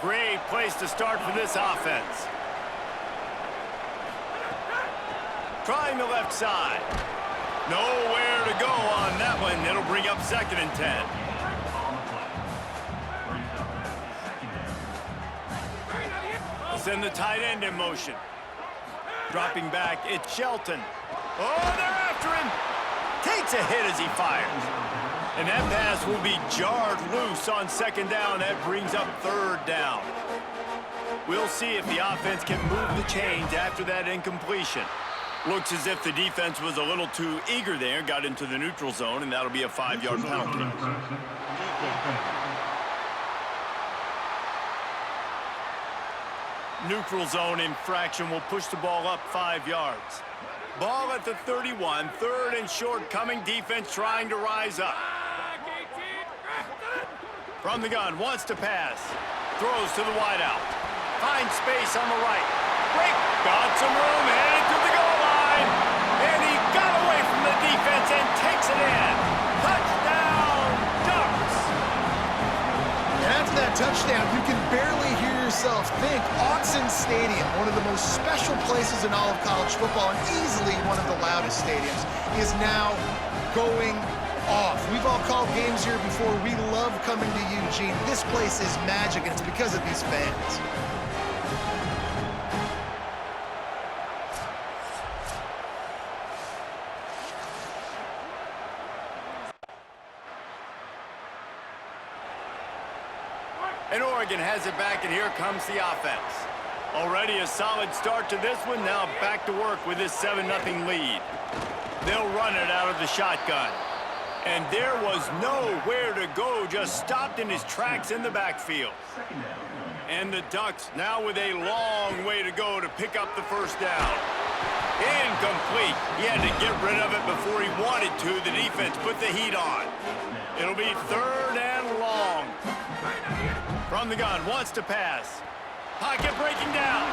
Great place to start for this offense. Trying the left side. Nowhere to go on that one. It'll bring up 2nd and 10. Send the tight end in motion. Dropping back, it's Shelton. Oh, they're after him. Takes a hit as he fires. And that pass will be jarred loose on 2nd down. That brings up 3rd down. We'll see if the offense can move the chains after that incompletion. Looks as if the defense was a little too eager there, got into the neutral zone, and that'll be a 5-yard penalty. Neutral zone infraction will push the ball up 5 yards. Ball at the 31, 3rd and short coming. Defense trying to rise up. From the gun, wants to pass. Throws to the wideout. Finds space on the right. Break, got some room, headed to the goal line. And he got away from the defense and takes it in. Touchdown, Ducks. And after that touchdown, you can barely hear yourself think. Autzen Stadium, one of the most special places in all of college football and easily one of the loudest stadiums, is now going off. We've all called games here before. We love coming to Eugene. This place is magic, and it's because of these fans. And Oregon has it back, and here comes the offense. Already a solid start to this one. Now back to work with this 7-0 lead. They'll run it out of the shotgun. And there was nowhere to go, just stopped in his tracks in the backfield. And the Ducks now with a long way to go to pick up the 1st down. Incomplete. He had to get rid of it before he wanted to. The defense put the heat on. It'll be 3rd and long. From the gun, wants to pass. Pocket breaking down.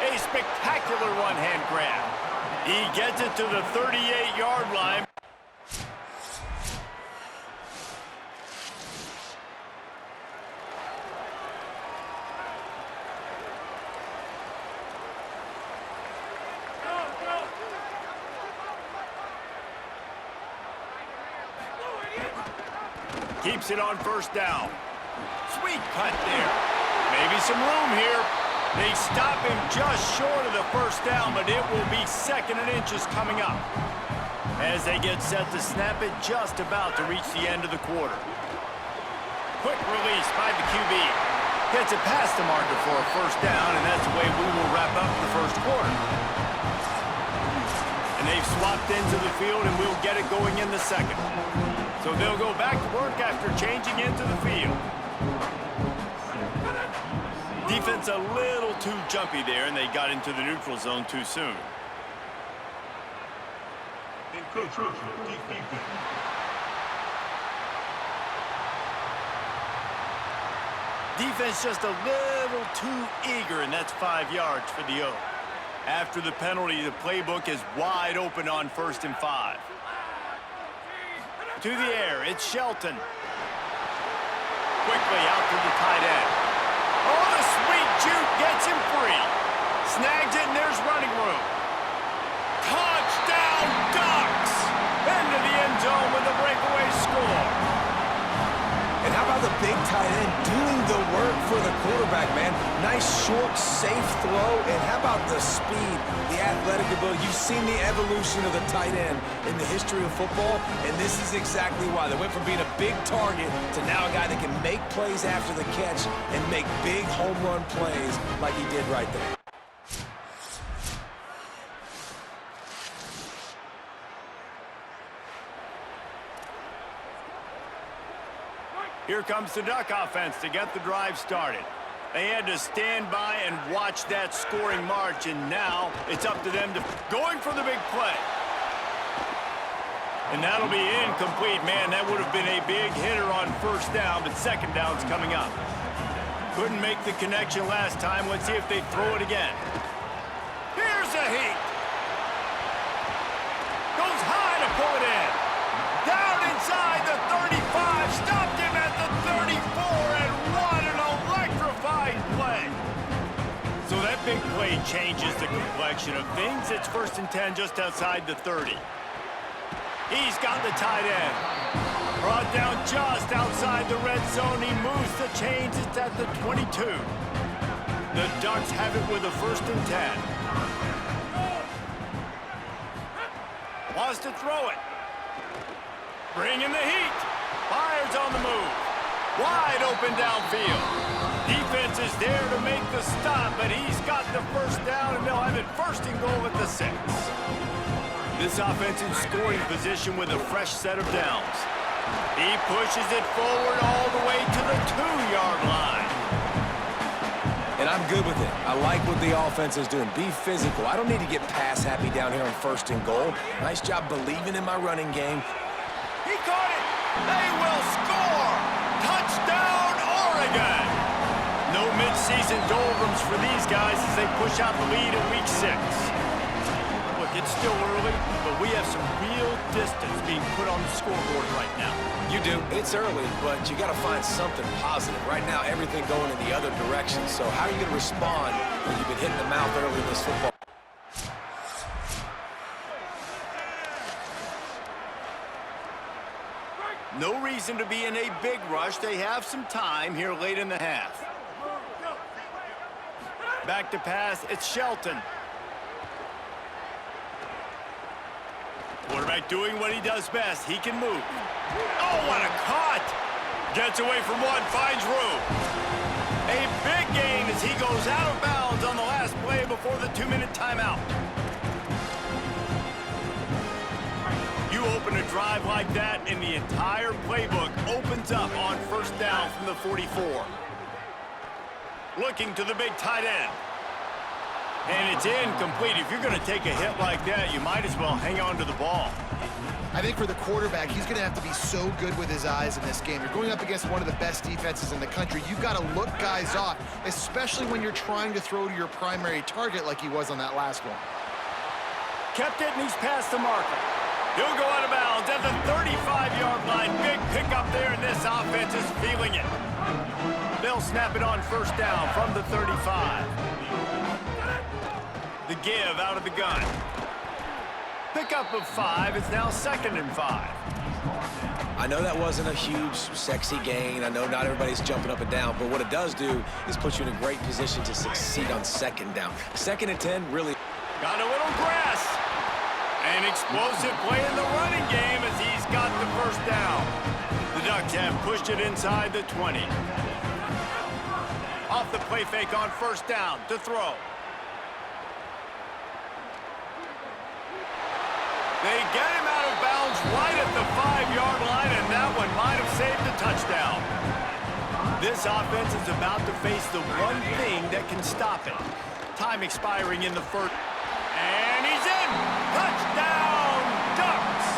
A spectacular one-hand grab. He gets it to the 38-yard line. Keeps it on 1st down. Sweet cut there. Maybe some room here. They stop him just short of the 1st down, but it will be 2nd and inches coming up. As they get set to snap it, just about to reach the end of the quarter. Quick release by the QB. Gets it past the marker for a 1st down, and that's the way we will wrap up the 1st quarter. And they've swapped into the field, and we'll get it going in the 2nd. So they'll go back to work after changing into the field. Defense a little too jumpy there, and they got into the neutral zone too soon. Defense just a little too eager, and that's 5 yards for the O. After the penalty, the playbook is wide open on 1st and 5. To the air, it's Shelton. Quickly out to the tight end. Oh, the sweet juke gets him free. Snags it, and there's running room. Touchdown, Ducks! Into the end zone with a breakaway score. And how about the big tight end doing the work for the quarterback, man? Nice, short, safe throw. And how about the speed, the athletic ability? You've seen the evolution of the tight end in the history of football, and this is exactly why. They went from being a big target to now a guy that can make plays after the catch and make big home run plays like he did right there. Here comes the Duck offense to get the drive started. They had to stand by and watch that scoring march, and now it's up to them to going for the big play. And that'll be incomplete. Man, that would have been a big hitter on 1st down, but 2nd down's coming up. Couldn't make the connection last time. Let's see if they throw it again. Here's a heat. Goes high to pull it in. Down inside the 35. Stopped him at the 34, and what an electrifying play changes the complexion of things. It's 1st and 10 just outside the 30. He's got the tight end. Brought down just outside the red zone. He moves the chains. It's at the 22. The Ducks have it with a 1st and 10. Wants to throw it. Bringing the heat. Fires on the move. Wide open downfield. Defense is there to make the stop, but he's got the 1st down, and they'll have it 1st and goal at the 6. This offense in scoring position with a fresh set of downs. He pushes it forward all the way to the 2-yard line. And I'm good with it. I like what the offense is doing. Be physical. I don't need to get pass happy down here on 1st and goal. Nice job believing in my running game. He caught it. They will score. Touchdown, Oregon. No mid-season doldrums for these guys as they push out the lead in week 6. Look, it's still early, but we have some real distance being put on the scoreboard right now. You do. It's early, but you got to find something positive. Right now, everything going in the other direction. So how are you going to respond when you've been hitting the mouth early in this football? No reason to be in a big rush. They have some time here late in the half. Back to pass, it's Shelton. Quarterback doing what he does best. He can move. Oh, what a cut! Gets away from one, finds room. A big gain as he goes out of bounds on the last play before the 2-minute timeout. You open a drive like that, and the entire playbook opens up on 1st down from the 44. Looking to the big tight end. And it's incomplete. If you're going to take a hit like that, you might as well hang on to the ball. I think for the quarterback, he's going to have to be so good with his eyes in this game. You're going up against one of the best defenses in the country. You've got to look guys off, especially when you're trying to throw to your primary target like he was on that last one. Kept it, and he's past the marker. He'll go out of bounds at the 35-yard line. Big pickup there, and this offense is feeling it. They'll snap it on 1st down from the 35. The give out of the gun. Pickup of 5. It's now 2nd and 5. I know that wasn't a huge, sexy gain. I know not everybody's jumping up and down, but what it does do is put you in a great position to succeed on 2nd down. 2nd and 10, really. Got a little grass. An explosive play in the running game as he's got the 1st down. The Ducks have pushed it inside the 20. Off the play fake on 1st down to throw. They get him out of bounds right at the 5-yard line, and that one might have saved the touchdown. This offense is about to face the one thing that can stop it. Time expiring in the 1st. And he's in! Touchdown, Ducks!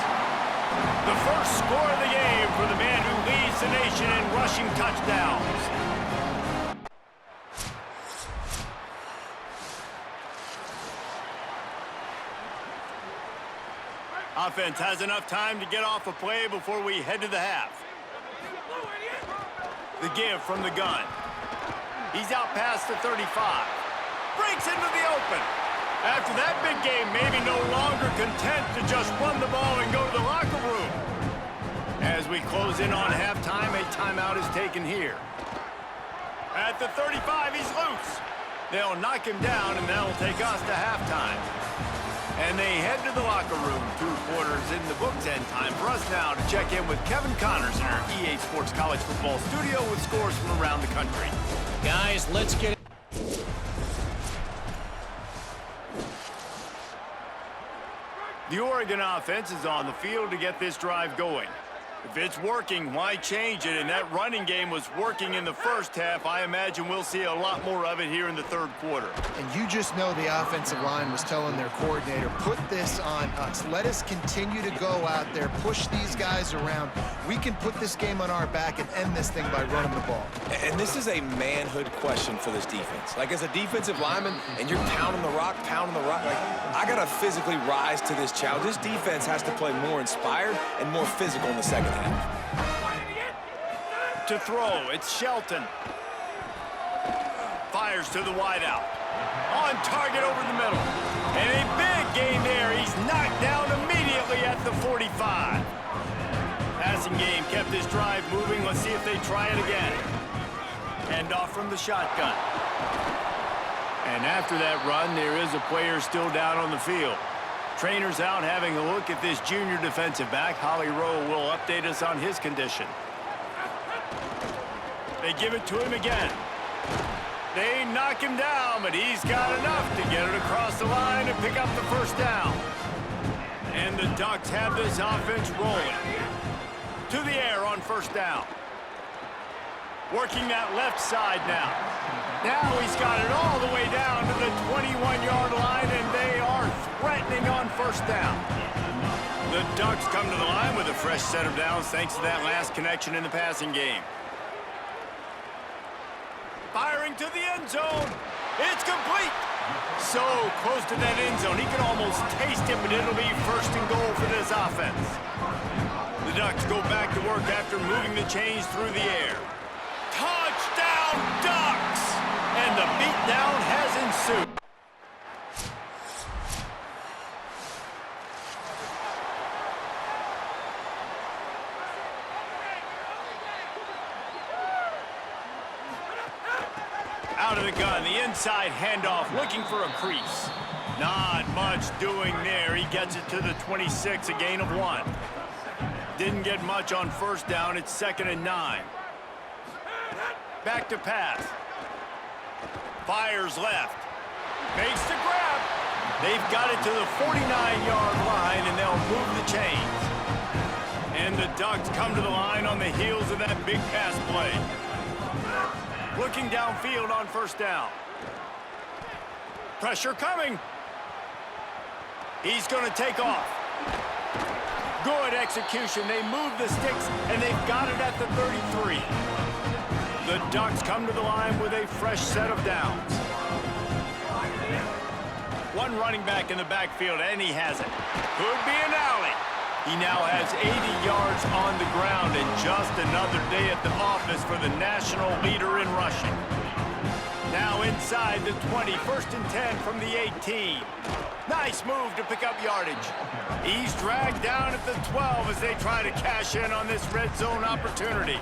The 1st score of the game for the man who leads the nation in rushing touchdowns. Offense has enough time to get off a play before we head to the half. The give from the gun. He's out past the 35. Breaks into the open. After that big game, maybe no longer content to just run the ball and go to the locker room. As we close in on halftime, a timeout is taken here. At the 35, he's loose. They'll knock him down, and that'll take us to halftime. And they head to the locker room. 2 quarters in the books, and time for us now to check in with Kevin Connors in our EA Sports College Football studio with scores from around the country. Guys, let's get it. The Oregon offense is on the field to get this drive going. If it's working, why change it? And that running game was working in the 1st half. I imagine we'll see a lot more of it here in the 3rd quarter. And you just know the offensive line was telling their coordinator, put this on us. Let us continue to go out there, push these guys around. We can put this game on our back and end this thing by running the ball. And this is a manhood question for this defense. Like, as a defensive lineman, and you're pounding the rock, like, I got to physically rise to this challenge. This defense has to play more inspired and more physical in the 2nd half. To throw, it's Shelton. Fires to the wideout. On target over the middle. And a big gain there. He's knocked down immediately at the 45. Passing game kept this drive moving. Let's see if they try it again. Hand off from the shotgun. And after that run, there is a player still down on the field. Trainer's out having a look at this junior defensive back. Holly Rowe will update us on his condition. They give it to him again. They knock him down, but he's got enough to get it across the line and pick up the first down. And the Ducks have this offense rolling. To the air on first down. Working that left side now. Now he's got it all the way down to the 21-yard line, and they are threatening on first down. The Ducks come to the line with a fresh set of downs thanks to that last connection in the passing game. Firing to the end zone. It's complete. So close to that end zone. He can almost taste it, but it'll be first and goal for this offense. The Ducks go back to work after moving the chains through the air. Touchdown, Ducks! And the beatdown has ensued. Out of the gun, the inside handoff, looking for a crease. Not much doing there. He gets it to the 26, a gain of 1. Didn't get much on first down. It's 2nd and 9. Back to pass. Fires left. Makes the grab. They've got it to the 49-yard line, and they'll move the chains. And the Ducks come to the line on the heels of that big pass play. Looking downfield on first down. Pressure coming. He's going to take off. Good execution. They move the sticks, and they've got it at the 33. The Ducks come to the line with a fresh set of downs. One running back in the backfield, and he has it. Could be an alley. He now has 80 yards on the ground, and just another day at the office for the national leader in rushing. Now inside the 20, 1st and 10 from the 18. Nice move to pick up yardage. He's dragged down at the 12 as they try to cash in on this red zone opportunity.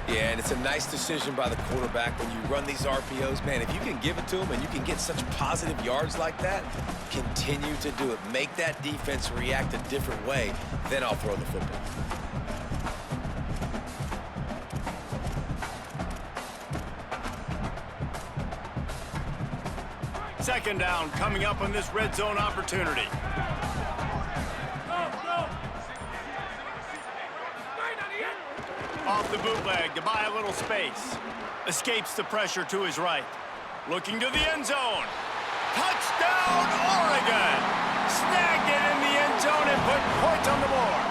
Yeah, and it's a nice decision by the quarterback when you run these RPOs. Man, if you can give it to him and you can get such positive yards like that, continue to do it. Make that defense react a different way, then I'll throw the football. Second down coming up on this red zone opportunity. Off the bootleg to buy a little space. Escapes the pressure to his right. Looking to the end zone. Touchdown, Oregon! Snagged it in the end zone and put points on the board.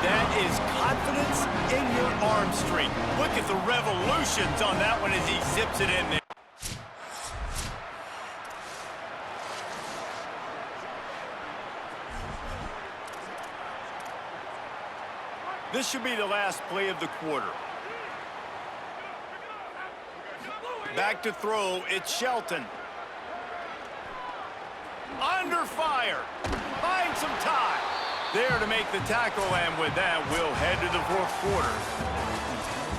That is confidence in your arm strength. Look at the revolutions on that one as he zips it in there. This should be the last play of the quarter. Back to throw, it's Shelton. Under fire. Finds some time. There to make the tackle, and with that, we'll head to the 4th quarter.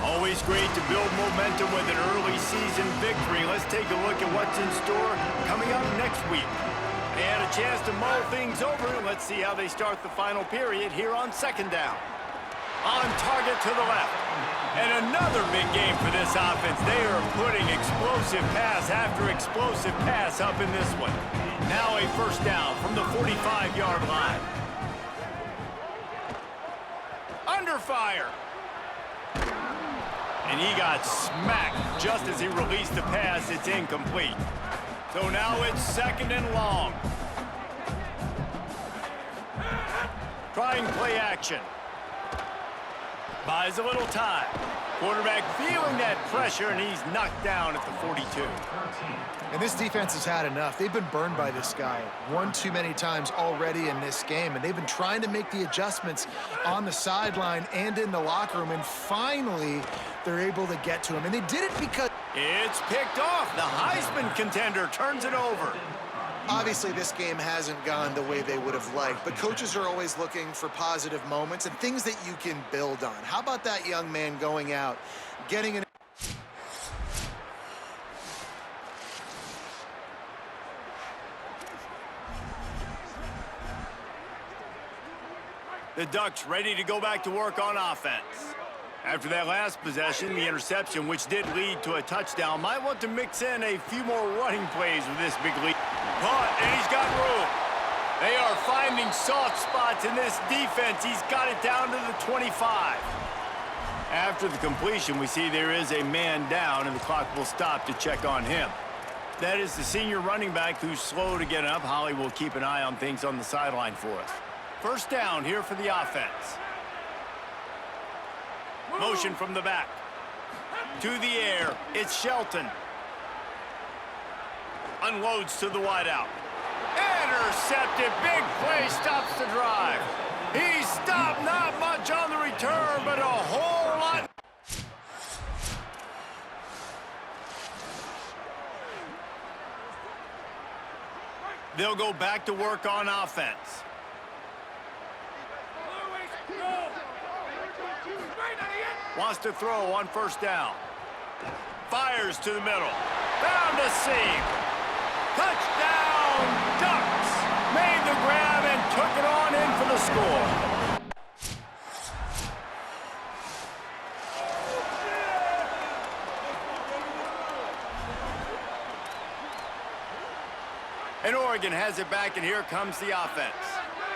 Always great to build momentum with an early season victory. Let's take a look at what's in store coming up next week. They had a chance to mull things over. Let's see how they start the final period here on 2nd down. On target to the left. And another big game for this offense. They are putting explosive pass after explosive pass up in this one. Now a first down from the 45-yard line. Under fire. And he got smacked just as he released the pass. It's incomplete. So now it's 2nd and long. Trying play action. Buys a little time. Quarterback feeling that pressure, and he's knocked down at the 42. And this defense has had enough. They've been burned by this guy one too many times already in this game, and they've been trying to make the adjustments on the sideline and in the locker room, and finally they're able to get to him. And they did it because It's picked off. The Heisman contender turns it over. Obviously, this game hasn't gone the way they would have liked, but coaches are always looking for positive moments and things that you can build on. How about that young man going out, getting an... The Ducks ready to go back to work on offense. After that last possession, the interception, which did lead to a touchdown, might want to mix in a few more running plays with this big lead. Caught, and he's got room. They are finding soft spots in this defense. He's got it down to the 25. After the completion, we see there is a man down, and the clock will stop to check on him. That is the senior running back who's slow to get up. Holly will keep an eye on things on the sideline for us. First down here for the offense. Motion from the back. To the air, it's Shelton. Unloads to the wideout. Intercepted, big play, stops the drive. He stopped, not much on the return, but a whole lot. They'll go back to work on offense. Wants to throw on first down. Fires to the middle. Found a seam. Touchdown, Ducks! Made the grab and took it on in for the score. And Oregon has it back, and here comes the offense.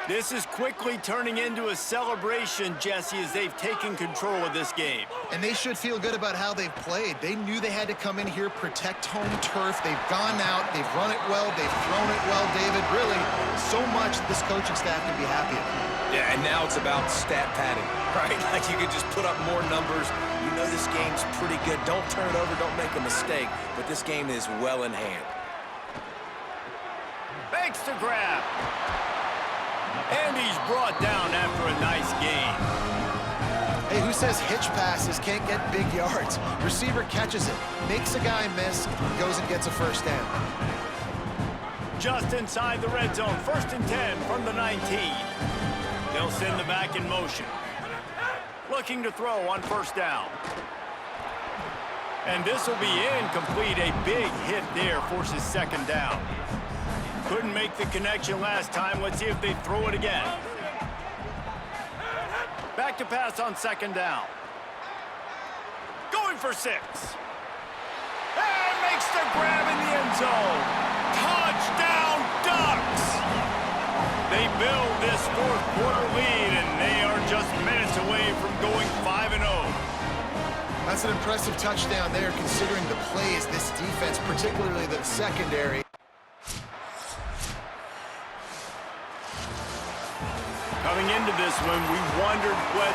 This is quickly turning into a celebration, Jesse, as they've taken control of this game. And they should feel good about how they've played. They knew they had to come in here, protect home turf. They've gone out, they've run it well, they've thrown it well, David. Really, so much this coaching staff can be happy about. Yeah, and now it's about stat padding, right? Like you could just put up more numbers. You know this game's pretty good. Don't turn it over, don't make a mistake. But this game is well in hand. Makes the grab. And he's brought down after a nice game. Hey, who says hitch passes can't get big yards? Receiver catches it, makes a guy miss, goes and gets a first down. Just inside the red zone, 1st and 10 from the 19. They'll send the back in motion. Looking to throw on first down. And this will be incomplete. A big hit there forces second down. Couldn't make the connection last time. Let's see if they throw it again. Back to pass on second down. Going for 6. And makes the grab in the end zone. Touchdown, Ducks! They build this fourth quarter lead, and they are just minutes away from going 5-0. That's an impressive touchdown there, considering the plays this defense, particularly the secondary. Coming into this one, we wondered whether